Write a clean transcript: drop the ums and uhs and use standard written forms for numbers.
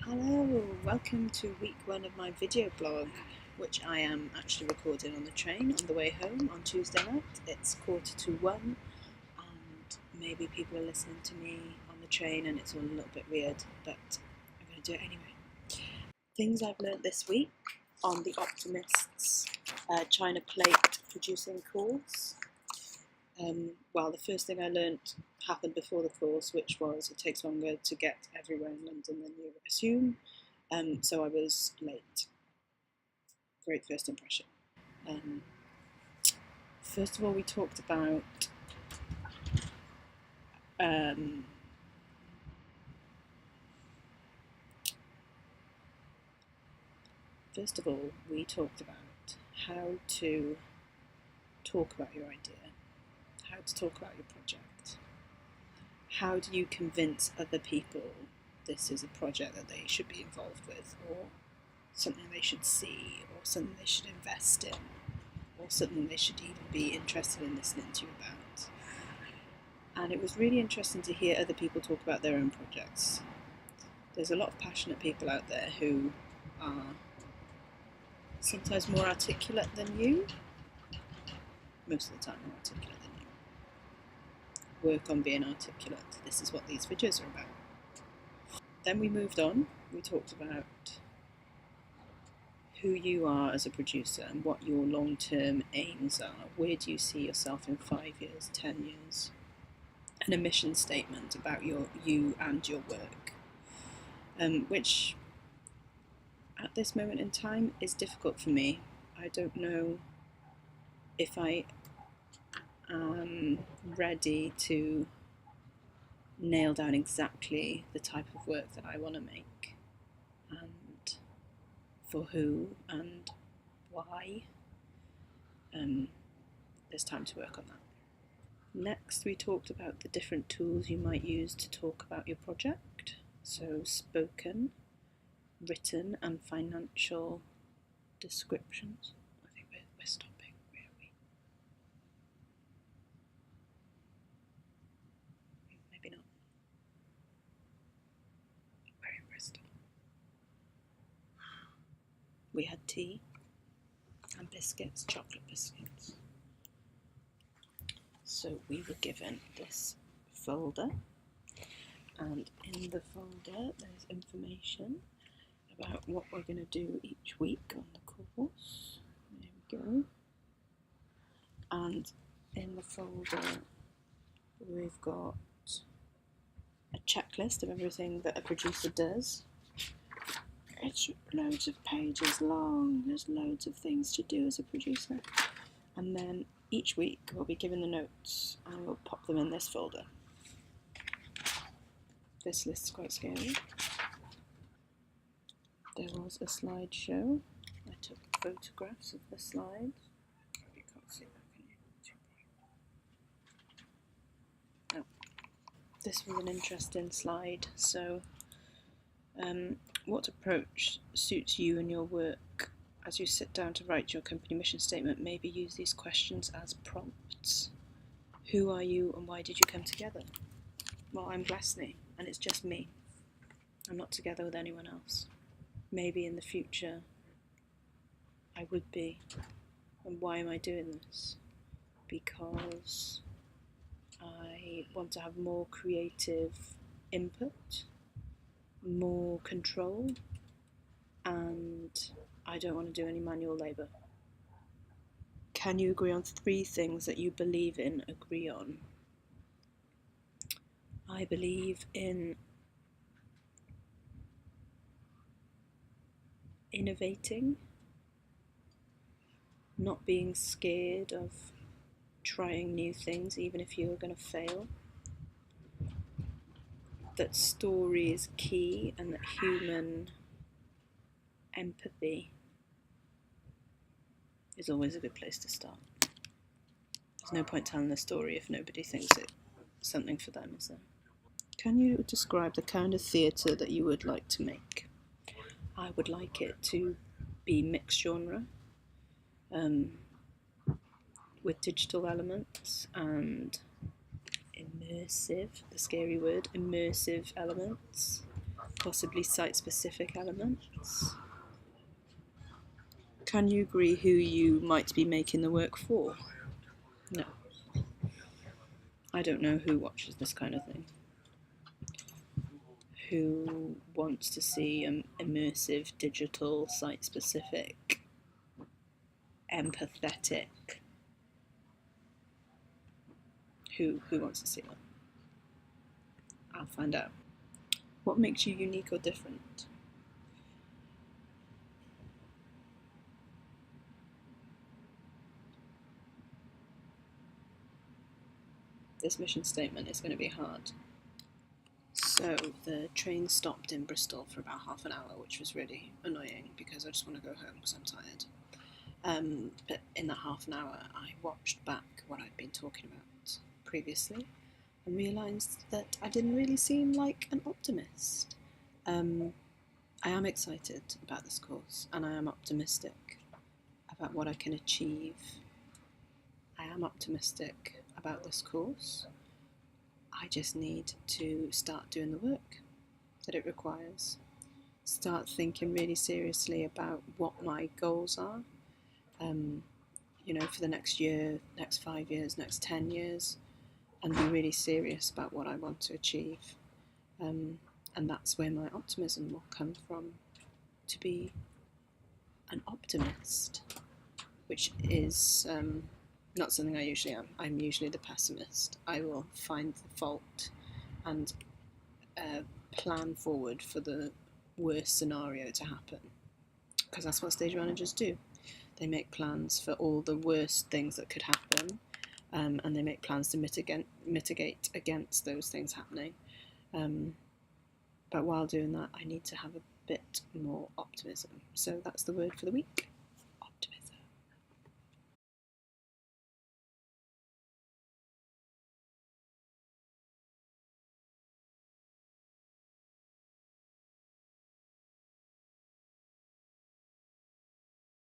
Hello, welcome to week one of my video blog, which I am actually recording on the train on the way home on Tuesday night. It's 1:45 and maybe people are listening to me on the train and it's all a little bit weird, but I'm going to do it anyway. Things I've learnt this week on the Optimists China plate producing course. Well, the first thing I learnt happened before the course, which was it takes longer to get everywhere in London than you assume. So I was late. Great first impression. First of all, we talked about how to talk about your idea, how to talk about your project. How do you convince other people this is a project that they should be involved with, or something they should see, or something they should invest in, or something they should even be interested in listening to you about? And it was really interesting to hear other people talk about their own projects. There's a lot of passionate people out there who are sometimes more articulate than you, most of the time more articulate than you. Work on being articulate. This is what these videos are about. Then we moved on. We talked about who you are as a producer and what your long-term aims are. Where do you see yourself in 5 years, 10 years? And a mission statement about you and your work, which at this moment in time is difficult for me. I don't know if I am ready to nail down exactly the type of work that I want to make and for who and why. There's time to work on that. Next, we talked about the different tools you might use to talk about your project. So spoken, written and financial descriptions. I think we're stopping. Where are we? Maybe not. We're in Bristol. We had tea and biscuits, chocolate biscuits. So we were given this folder, and in the folder there's information about what we're going to do each week on the course. There we go. And in the folder we've got a checklist of everything that a producer does. It's loads of pages long. There's loads of things to do as a producer. And then each week we'll be given the notes and we'll pop them in this folder. This list's quite scary. There was a slideshow. I took photographs of the slides. You can't see that, can you? No. This was an interesting slide. So, what approach suits you and your work? As you sit down to write your company mission statement, maybe use these questions as prompts. Who are you and why did you come together? Well, I'm Glasney and it's just me. I'm not together with anyone else. Maybe in the future I would be. And why am I doing this? Because I want to have more creative input, more control, and I don't want to do any manual labour. Can you agree on 3 things that you believe in? Agree on. I believe in innovating, not being scared of trying new things even if you're going to fail. That story is key and that human empathy is always a good place to start. There's no point telling the story if nobody thinks it's something for them, is there? Can you describe the kind of theatre that you would like to make? I would like it to be mixed genre, with digital elements and immersive, the scary word, immersive elements. possibly site-specific elements. Can you agree who you might be making the work for? No. I don't know who watches this kind of thing. Who wants to see immersive, digital, site-specific, empathetic? Who wants to see that? I'll find out. What makes you unique or different? This mission statement is going to be hard. So the train stopped in Bristol for about half an hour, which was really annoying because I just want to go home because I'm tired. But in that half an hour, I watched back what I'd been talking about previously and realised that I didn't really seem like an optimist. I am excited about this course and I am optimistic about what I can achieve. I am optimistic about this course. I just need to start doing the work that it requires. Start thinking really seriously about what my goals are, for the next year, next 5 years, next 10 years, and be really serious about what I want to achieve. And that's where my optimism will come from, to be an optimist, which is not something I usually am. I'm usually the pessimist. I will find the fault and plan forward for the worst scenario to happen, because that's what stage managers do. They make plans for all the worst things that could happen, and they make plans to mitigate against those things happening. But while doing that, I need to have a bit more optimism. So that's the word for the week.